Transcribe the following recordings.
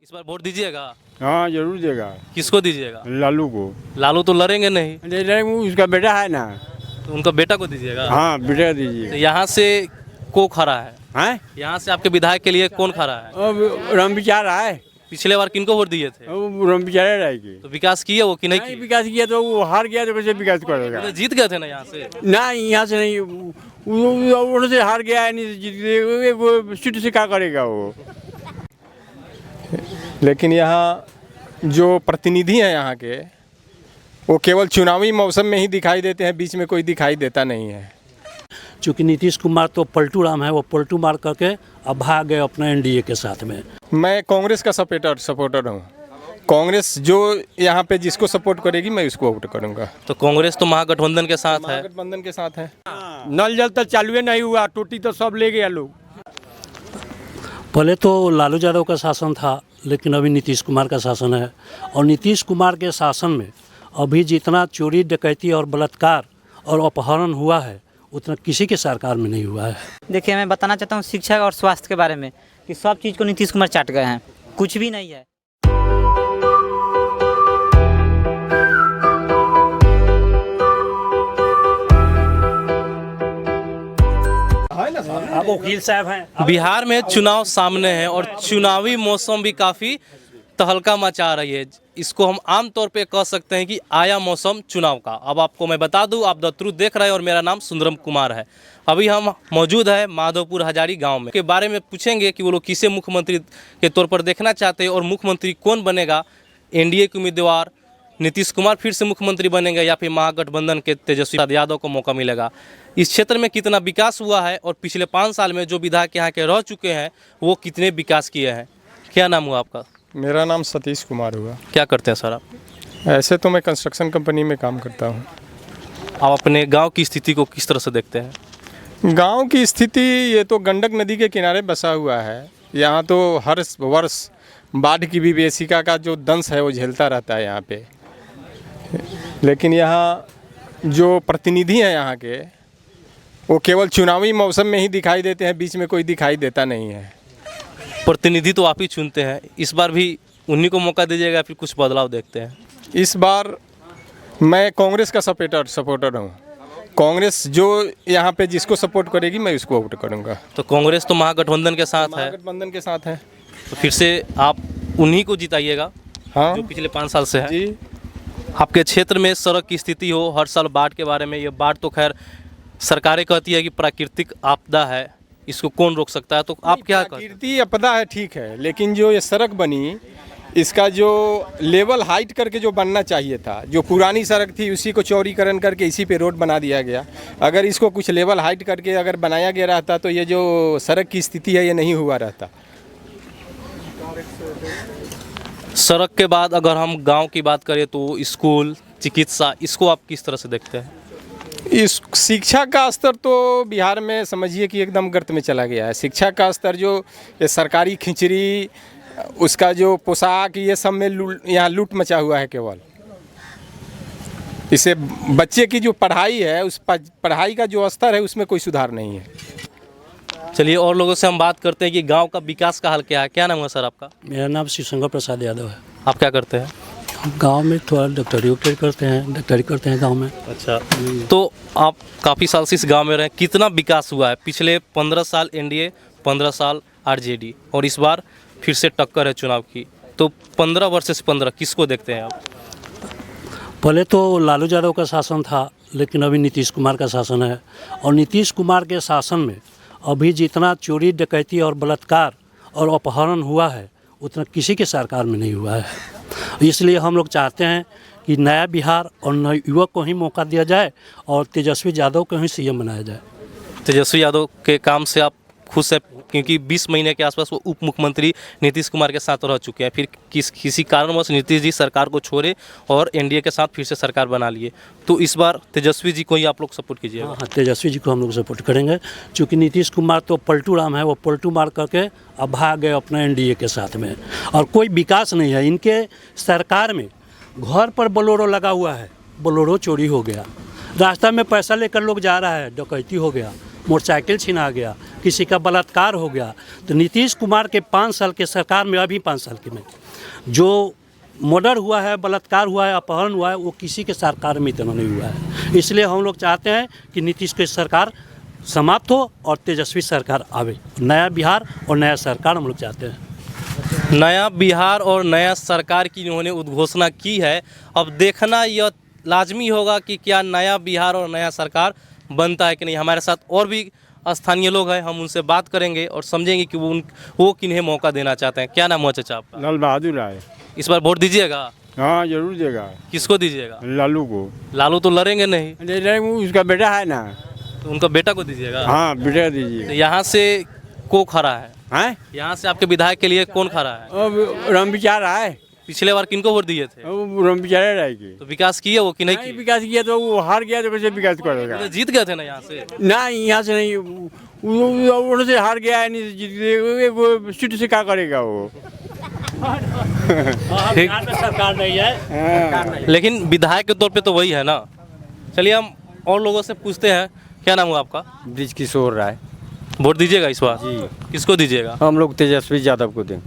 इस बार वोट दीजिएगा? हाँ जरूर देगा। किसको दीजिएगा? लालू को। लालू तो लड़ेंगे नहीं, नहीं उसका बेटा है ना। तो उनका बेटा को दीजिएगा? हाँ बेटा तो दीजिए। यहाँ से को खड़ा है? हैं? यहाँ से आपके विधायक के लिए कौन खड़ा है? अब राम विचार है। पिछले बार किनको वोट दिए थे? अब राम विचार रहेगी। तो विकास किए वो कि नहीं नहीं किए? विकास किया तो वो हार गया तो कैसे विकास करेगा? तो जीत गए थे ना यहाँ से। ना यहाँ से नहीं, उन्होंने से हार गया है, नहीं से जीत गया, वो सीट से क्या करेगा वो। लेकिन यहाँ जो प्रतिनिधि हैं यहाँ के, वो केवल चुनावी मौसम में ही दिखाई देते हैं, बीच में कोई दिखाई देता नहीं है। चूँकि नीतीश कुमार तो पलटू राम है, वो पलटू मार करके अब भाग गए अपने एनडीए के साथ में। मैं कांग्रेस का सपोर्टर हूँ। कांग्रेस जो यहाँ पे जिसको सपोर्ट करेगी मैं उसको वोट करूँगा। तो कांग्रेस तो महागठबंधन के साथ है। गठबंधन के साथ है। नल जल तक चालू नहीं हुआ, टोटी तो सब ले गया लोग। पहले तो लालू यादव का शासन था, लेकिन अभी नीतीश कुमार का शासन है। और नीतीश कुमार के शासन में अभी जितना चोरी डकैती और बलात्कार और अपहरण हुआ है उतना किसी के सरकार में नहीं हुआ है। देखिए, मैं बताना चाहता हूँ शिक्षा और स्वास्थ्य के बारे में कि सब चीज़ को नीतीश कुमार चाट गए हैं, कुछ भी नहीं है। अब वकील साहब हैं। बिहार में चुनाव सामने है और चुनावी मौसम भी काफ़ी तहलका मचा रही है। इसको हम आम तौर पे कह सकते हैं कि आया मौसम चुनाव का। अब आपको मैं बता दूं, आप द ट्रुथ देख रहे हैं और मेरा नाम सुंदरम कुमार है। अभी हम मौजूद है माधोपुर हजारी गांव में। के बारे में पूछेंगे कि वो लोग किसे मुख्यमंत्री के तौर पर देखना चाहते हैं और मुख्यमंत्री कौन बनेगा। एनडीए के उम्मीदवार नीतीश कुमार फिर से मुख्यमंत्री बनेंगे या फिर महागठबंधन के तेजस्वी यादव को मौका मिलेगा। इस क्षेत्र में कितना विकास हुआ है और पिछले 5 साल में जो विधायक यहाँ के रह चुके हैं वो कितने विकास किए हैं। क्या नाम हुआ आपका? मेरा नाम सतीश कुमार हुआ। क्या करते हैं सर आप? ऐसे तो मैं कंस्ट्रक्शन कंपनी में काम करता हूँ। आप अपने गांव की स्थिति को किस तरह से देखते हैं? गांव की स्थिति, ये तो गंडक नदी के किनारे बसा हुआ है। यहाँ तो हर वर्ष बाढ़ की विभीषिका का जो दंश है वो झेलता रहता है यहाँ पे। लेकिन यहाँ जो प्रतिनिधि हैं यहाँ के, वो केवल चुनावी मौसम में ही दिखाई देते हैं, बीच में कोई दिखाई देता नहीं है। प्रतिनिधि तो आप ही चुनते हैं, इस बार भी उन्हीं को मौका दीजिएगा फिर कुछ बदलाव देखते हैं? इस बार मैं कांग्रेस का सपोर्टर हूँ। कांग्रेस जो यहाँ पे जिसको सपोर्ट करेगी मैं उसको वोट करूँगा। तो कांग्रेस तो महागठबंधन के साथ है, महागठबंधन के साथ है। तो फिर से आप उन्हीं को जिताइएगा हाँ जो पिछले 5 साल से है। जी। आपके क्षेत्र में सड़क की स्थिति हो, हर साल बाढ़ के बारे में, ये बाढ़ तो खैर सरकारें कहती है कि प्राकृतिक आपदा है, इसको कौन रोक सकता है, तो आप क्या कहते हैं? प्राकृतिक आपदा है ठीक है, लेकिन जो ये सड़क बनी इसका जो लेवल हाइट करके जो बनना चाहिए था, जो पुरानी सड़क थी उसी को चौड़ीकरण करके इसी पे रोड बना दिया गया। अगर इसको कुछ लेवल हाइट करके अगर बनाया गया रहता तो ये जो सड़क की स्थिति है ये नहीं हुआ रहता। सड़क के बाद अगर हम गांव की बात करें तो स्कूल, चिकित्सा, इसको आप किस तरह से देखते हैं? इस शिक्षा का स्तर तो बिहार में समझिए कि एकदम गर्त में चला गया है। शिक्षा का स्तर जो ये सरकारी खिचड़ी, उसका जो पोशाक, ये सब में यहाँ लूट मचा हुआ है केवल। इसे बच्चे की जो पढ़ाई है, उस पढ़ाई का जो स्तर है उसमें कोई सुधार नहीं है। चलिए और लोगों से हम बात करते हैं कि गांव का विकास का हाल क्या है। क्या नाम है सर आपका? मेरा नाम शिवशंकर प्रसाद यादव है। आप क्या करते हैं? हम गांव में थोड़ा डॉक्टरी करते हैं गांव में। अच्छा, तो आप काफ़ी साल से इस गांव में रहे, कितना विकास हुआ है? पिछले 15 साल एनडीए, 15 साल आरजेडी और इस बार फिर से टक्कर है चुनाव की, तो 15 वर्ष से 15 किसको देखते हैं आप? पहले तो लालू यादव का शासन था, लेकिन अभी नीतीश कुमार का शासन है। और नीतीश कुमार के शासन में अभी जितना चोरी डकैती और बलात्कार और अपहरण हुआ है उतना किसी के सरकार में नहीं हुआ है। इसलिए हम लोग चाहते हैं कि नया बिहार और नए युवक को ही मौका दिया जाए और तेजस्वी यादव को ही सीएम बनाया जाए। तेजस्वी यादव के काम से आप खुश है? क्योंकि 20 महीने के आसपास वो उप मुख्यमंत्री नीतीश कुमार के साथ रह चुके हैं, फिर किसी कारणवश नीतीश जी सरकार को छोड़े और एनडीए के साथ फिर से सरकार बना लिए, तो इस बार तेजस्वी जी को ही आप लोग सपोर्ट कीजिएगा? हाँ, तेजस्वी जी को हम लोग सपोर्ट करेंगे। चूँकि नीतीश कुमार तो पलटू राम है, वो पलटू मार करके अब भाग गए अपने एनडीए के साथ में। और कोई विकास नहीं है इनके सरकार में। घर पर बोलेरो लगा हुआ है, बोलेरो चोरी हो गया, रास्ता में पैसा लेकर लोग जा रहा है, डकैती हो गया। मोटरसाइकिल छीना गया, किसी का बलात्कार हो गया, तो नीतीश कुमार के 5 साल के सरकार में, अभी 5 साल के में जो मर्डर हुआ है, बलात्कार हुआ है, अपहरण हुआ है, वो किसी के सरकार में इतना नहीं हुआ है। इसलिए हम लोग चाहते हैं कि नीतीश की सरकार समाप्त हो और तेजस्वी सरकार आवे। नया बिहार और नया सरकार हम लोग चाहते हैं। नया बिहार और नया सरकार की इन्होंने उद्घोषणा की है। अब देखना यह लाजमी होगा कि क्या नया बिहार और नया सरकार बनता है कि नहीं। हमारे साथ और भी स्थानीय लोग हैं, हम उनसे बात करेंगे और समझेंगे कि वो किन्हें मौका देना चाहते हैं। क्या नाम हुआ चाचा आपका? लाल बहादुर राय। इस बार वोट दीजिएगा? हाँ जरूर देगा। किसको दीजिएगा? लालू को। लालू तो लड़ेंगे नहीं, नहीं उसका बेटा है ना। तो उनका बेटा को दीजिएगा? हाँ बेटा तो दीजिए। यहाँ से को खड़ा है? हैं? यहाँ से आपके विधायक के लिए कौन खड़ा है? अब राम विचार आए। पिछले बार किनको वोट दिए थे? अब राम विचार रहेगी। तो विकास किए वो कि नहीं नहीं किए? विकास किया तो वो हार गया तो कैसे विकास करेगा? तो जीत गए थे ना यहाँ से। ना यहाँ से नहीं, उन्होंने से हार गया है, नहीं जीत वो सीट से क्या करेगा वो। ठीक। सरकार नहीं है। लेकिन विधायक के तौर पे तो वही है ना। चलिए हम और लोगों से पूछते हैं। क्या नाम हुआ आपका? ब्रिज किशोर राय। वोट दीजिएगा इस बार? जी। किसको दीजिएगा? हम लोग तेजस्वी यादव को दें।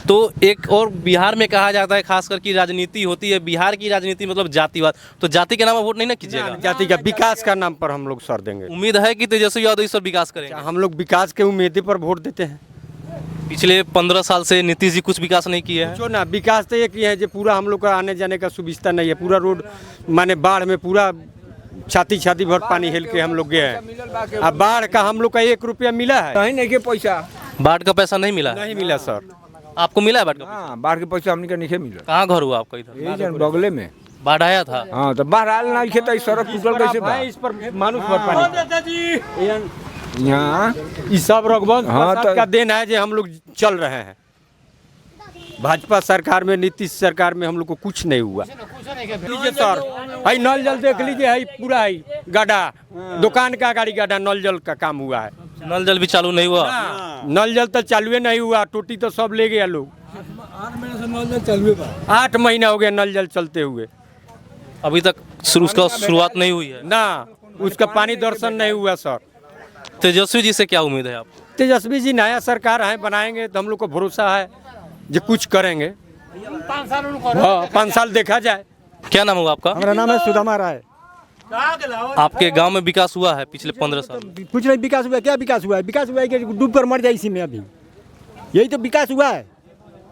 तो एक और बिहार में कहा जाता है, खासकर की राजनीति होती है बिहार की राजनीति मतलब जातिवाद, तो जाति के नाम पर वोट नहीं ना कीजिएगा? जाति का विकास का नाम पर हम लोग सर देंगे। उम्मीद है कि तेजस्वी यादव इस पर विकास करेंगे। हम लोग विकास के उम्मीद पर वोट देते हैं। पिछले 15 साल से नीतीश जी कुछ विकास नहीं किए हैं। जो ना विकास तो एक ही है जो पूरा हम लोग का आने जाने का सुविधा नहीं है। पूरा रोड माने बाढ़ में पूरा छाती भर पानी हिल के हम लोग गए हैं। अब बाढ़ का हम लोग का 1 रुपया मिला है? कहीं नहीं के पैसा बाढ़ का पैसा नहीं मिला? नहीं मिला सर। आपको मिला है बाढ़ का? हाँ बाढ़ के पैसा हमने का नहीं मिला। कहाँ घर हुआ आपका? इधर यही जन बगले में। बाढ़ आया था? हाँ तो बाढ़ आल नहीं खे तो सड़क टूटल कैसे बा? इस पर मानुष भर पानी यहाँ ये सब रघुवंश हाँ, प्रसाद तो- का देन है जो हम लोग चल रहे हैं। भाजपा सरकार में, नीतीश सरकार में हम लोग को कुछ नहीं हुआ। लीजिए सर, है नल जल देख लीजिए, है पूरा है गाड़ा, दुकान का गाड़ी गाड़ा नल जल का काम हुआ है। नल जल भी चालू नहीं हुआ? नल जल तो चालू नहीं हुआ, टोटी तो सब ले गया लोग। 8 महीना हो गया नल जल चलते हुए, अभी तक उसका शुरुआत नहीं हुई है। ना उसका पानी दर्शन नहीं हुआ सर। तेजस्वी जी से क्या उम्मीद है आप? तेजस्वी जी नया सरकार है, बनाएंगे तो हम लोग को भरोसा है जो कुछ करेंगे। हाँ 5 साल देखा जाए। क्या नाम होगा आपका? हमारा नाम है सुदामा राय। आपके गांव में विकास हुआ है पिछले 15 साल? कुछ नहीं विकास हुआ। क्या विकास हुआ है? विकास हुआ है कि डूब कर मर जाए इसी में। अभी यही तो विकास हुआ है।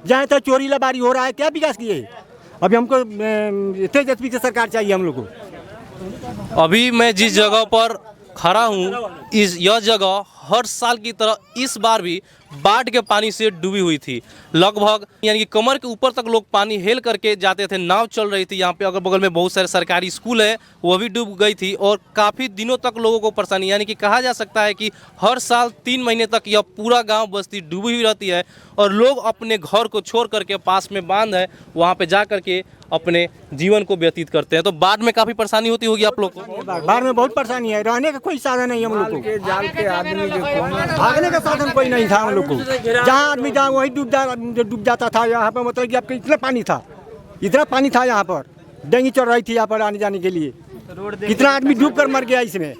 जहाँ तक चोरी लबारी हो रहा है, क्या विकास किए? अभी हमको तेजस्वी की सरकार चाहिए हम लोग को। अभी मैं जिस जगह पर खड़ा हूँ, यह जगह हर साल की तरह इस बार भी बाढ़ के पानी से डूबी हुई थी। लगभग यानी कि कमर के ऊपर तक लोग पानी हेल करके जाते थे। नाव चल रही थी। यहाँ पे अगल बगल में बहुत सारे सरकारी स्कूल है, वो भी डूब गई थी और काफ़ी दिनों तक लोगों को परेशानी, यानी कि कहा जा सकता है कि हर साल 3 महीने तक यह पूरा गांव बस्ती डूबी हुई रहती है और लोग अपने घर को छोड़ करके पास में बांध है वहाँ पे जा करके अपने जीवन को व्यतीत करते हैं। तो बाढ़ में काफ़ी परेशानी होती होगी आप लोग को? बाढ़ में बहुत परेशानी है। रहने का कोई साधन नहीं हम लोग को। जाल के आदमी के भागने का साधन कोई नहीं था हम लोग को। जहाँ आदमी जहाँ वही डूब जाता था। यहाँ पर मतलब कि आपका इतना पानी था यहाँ पर। डेंगू चल रही थी यहाँ पर आने जाने के लिए। कितना आदमी डूब कर मर गया इसमें।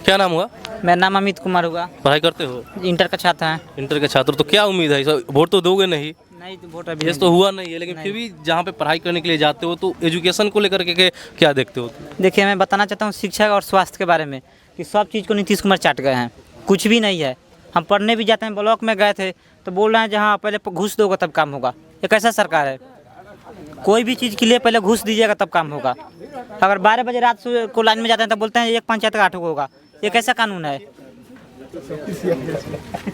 क्या नाम हुआ? मेरा नाम अमित कुमार हुआ। पढ़ाई करते हो? इंटर का छात्र हैं। इंटर के छात्र, तो क्या उम्मीद है? वोट तो दोगे नहीं? नहीं तो वोट अभी ये तो हुआ नहीं है, लेकिन फिर भी जहाँ पे पढ़ाई करने के लिए जाते हो तो एजुकेशन को लेकर के क्या देखते हो? देखिए मैं बताना चाहता हूँ शिक्षा और स्वास्थ्य के बारे में कि सब चीज़ को नीतीश कुमार चाट गए हैं। कुछ भी नहीं है। हम पढ़ने भी जाते हैं, ब्लॉक में गए थे तो बोल रहे हैं जहाँ पहले घूस दोगे तब काम होगा। ये कैसा सरकार है? कोई भी चीज़ के लिए पहले घूस दीजिएगा तब काम होगा। अगर 12 बजे रात को लाइन में जाते हैं तो बोलते हैं एक पंचायत का 8 होगा। ये कैसा कानून है?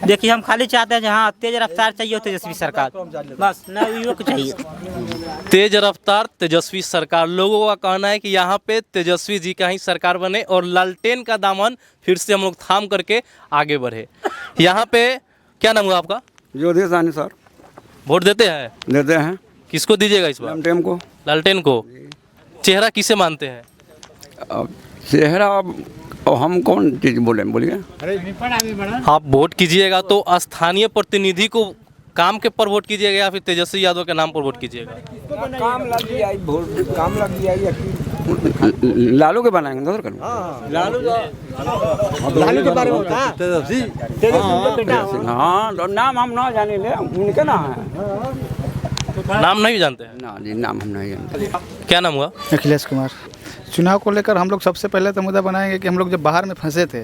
देखिए हम खाली चाहते हैं जहाँ तेज रफ्तार चाहिए हो तेजस्वी सरकार, बस नवयुवक को चाहिए। तेज रफ्तार तेजस्वी सरकार। लोगों का कहना है कि यहाँ पे तेजस्वी जी का ही सरकार बने और लालटेन का दामन फिर से हम लोग थाम करके आगे बढ़े। यहाँ पे क्या नाम हुआ आपका? योधेश सानी सर। वोट देते हैं? देते हैं किसको दीजिएगा इस बार? टेम को। लालटेन को। चेहरा किसे मानते हैं? चेहरा और हम कौन चीज बोलिए। आप वोट कीजिएगा तो स्थानीय प्रतिनिधि को काम के पर वोट कीजिएगा या फिर तेजस्वी यादव के नाम पर वोट कीजिएगा? काम लग गया वोट, काम लग गया लालू के बनाएंगे तो करूँ लालू के बारे में बता। तेजस्वी का बेटा हो। हाँ तो नाम हम ना जाने ले उनके ना है नाम नहीं जानते हैं? ना जी नाम हम नहीं जानते। क्या नाम हुआ? अखिलेश कुमार। चुनाव को लेकर हम लोग सबसे पहले तो मुद्दा बनाएंगे कि हम लोग जब बाहर में फंसे थे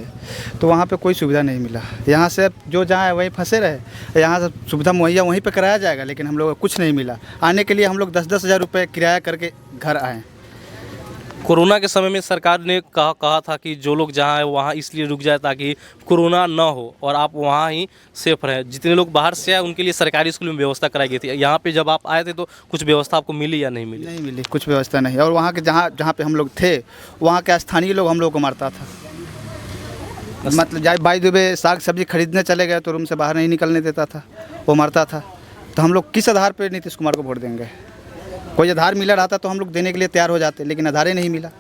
तो वहाँ पे कोई सुविधा नहीं मिला। यहाँ से जो जहाँ है वहीं फंसे रहे, यहाँ से सुविधा मुहैया वहीं पे कराया जाएगा, लेकिन हम लोग को कुछ नहीं मिला। आने के लिए हम लोग 10-10 हज़ार रुपये किराया करके घर आए। कोरोना के समय में सरकार ने कहा था कि जो लोग जहाँ है वहाँ इसलिए रुक जाए ताकि कोरोना ना हो और आप वहाँ ही सेफ रहें। जितने लोग बाहर से आए उनके लिए सरकारी स्कूल में व्यवस्था कराई गई थी। यहाँ पे जब आप आए थे तो कुछ व्यवस्था आपको मिली या नहीं मिली? नहीं मिली, कुछ व्यवस्था नहीं। और वहाँ के जहाँ पे हम लोग थे वहाँ के स्थानीय लोग हम लोग को मारता था। मतलब जाए बाई दुबे साग सब्जी खरीदने चले गए तो रूम से बाहर नहीं निकलने देता था, वो मारता था। तो हम लोग किस आधार पर नीतीश कुमार को वोट देंगे? कोई आधार मिला रहता तो हम लोग देने के लिए तैयार हो जाते, लेकिन आधार ही नहीं मिला।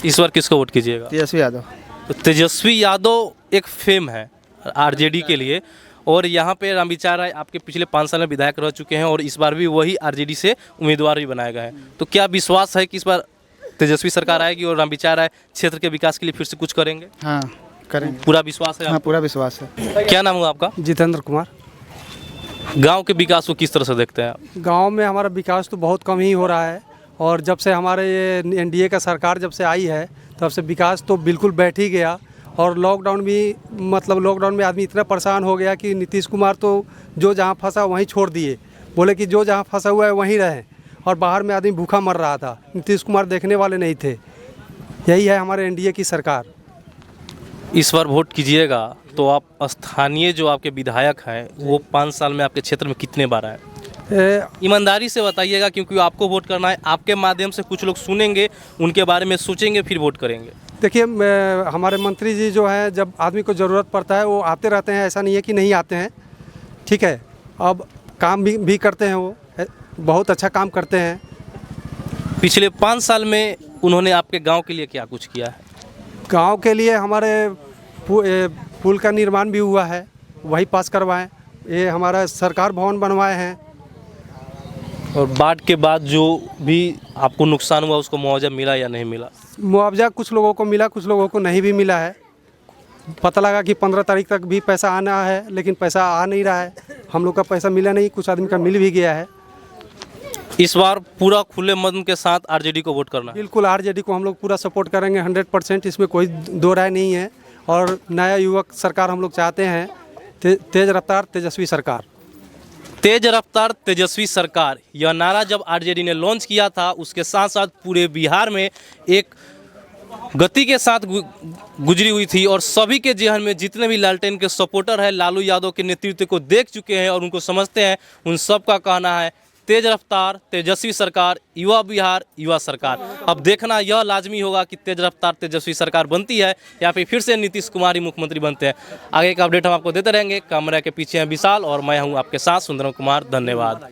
इस बार किसको वोट कीजिएगा? तेजस्वी यादव। तो तेजस्वी यादव एक फेम है आरजेडी के लिए, और यहाँ पे रामविचार राय आपके पिछले 5 साल में विधायक रह चुके हैं और इस बार भी वही आरजेडी से उम्मीदवार भी बनाए गए हैं। तो क्या विश्वास है कि इस बार तेजस्वी सरकार आएगी और रामविचार राय क्षेत्र के विकास के लिए फिर से कुछ करेंगे? हाँ करेंगे, पूरा विश्वास है? हाँ पूरा विश्वास है। क्या नाम हुआ आपका? जितेंद्र कुमार। गांव के विकास को किस तरह से देखते हैं आप? गांव में हमारा विकास तो बहुत कम ही हो रहा है, और जब से हमारे ये एनडीए का सरकार जब से आई है तब से विकास तो बिल्कुल बैठ ही गया। और लॉकडाउन भी, मतलब लॉकडाउन में आदमी इतना परेशान हो गया कि नीतीश कुमार तो जो जहां फंसा वहीं छोड़ दिए, बोले कि जो जहां फंसा हुआ है वहीं रहें, और बाहर में आदमी भूखा मर रहा था। नीतीश कुमार देखने वाले नहीं थे। यही है हमारे एनडीए की सरकार। इस बार वोट कीजिएगा तो आप स्थानीय जो आपके विधायक हैं वो 5 साल में आपके क्षेत्र में कितने बार आए? ईमानदारी से बताइएगा, क्योंकि आपको वोट करना है। आपके माध्यम से कुछ लोग सुनेंगे, उनके बारे में सोचेंगे, फिर वोट करेंगे। देखिए, हमारे मंत्री जी जो है, जब आदमी को ज़रूरत पड़ता है वो आते रहते हैं, ऐसा नहीं है कि नहीं आते हैं। ठीक है, अब काम भी करते हैं, वो बहुत अच्छा काम करते हैं। पिछले 5 साल में उन्होंने आपके गांव के लिए क्या कुछ किया है? गांव के लिए हमारे पुल का निर्माण भी हुआ है, वही पास करवाएं। ये हमारा सरकार भवन बनवाए हैं। और बाढ़ के बाद जो भी आपको नुकसान हुआ उसको मुआवजा मिला या नहीं मिला? मुआवजा कुछ लोगों को मिला, कुछ लोगों को नहीं भी मिला है। पता लगा कि 15 तारीख तक भी पैसा आना है, लेकिन पैसा आ नहीं रहा है। हम लोग का पैसा मिला नहीं, कुछ आदमी का मिल भी गया है। इस बार पूरा खुले मन के साथ आरजेडी को वोट करना है? बिल्कुल, आरजेडी को हम लोग पूरा सपोर्ट करेंगे 100%, इसमें कोई दो राय नहीं है। और नया युवक सरकार हम लोग चाहते हैं, तेज रफ्तार तेजस्वी सरकार। तेज रफ्तार तेजस्वी सरकार, यह नारा जब आरजेडी ने लॉन्च किया था उसके साथ साथ पूरे बिहार में एक गति के साथ गुजरी हुई थी, और सभी के जहन में जितने भी लालटेन के सपोर्टर हैं लालू यादव के नेतृत्व को देख चुके हैं और उनको समझते हैं, उन सब का कहना है तेज रफ्तार तेजस्वी सरकार, युवा बिहार युवा सरकार। अब देखना यह लाजमी होगा कि तेज रफ्तार तेजस्वी सरकार बनती है या फिर से नीतीश कुमार ही मुख्यमंत्री बनते हैं। आगे का अपडेट हम आपको देते रहेंगे। कैमरा के पीछे हैं विशाल और मैं हूं आपके साथ सुंदरम कुमार। धन्यवाद।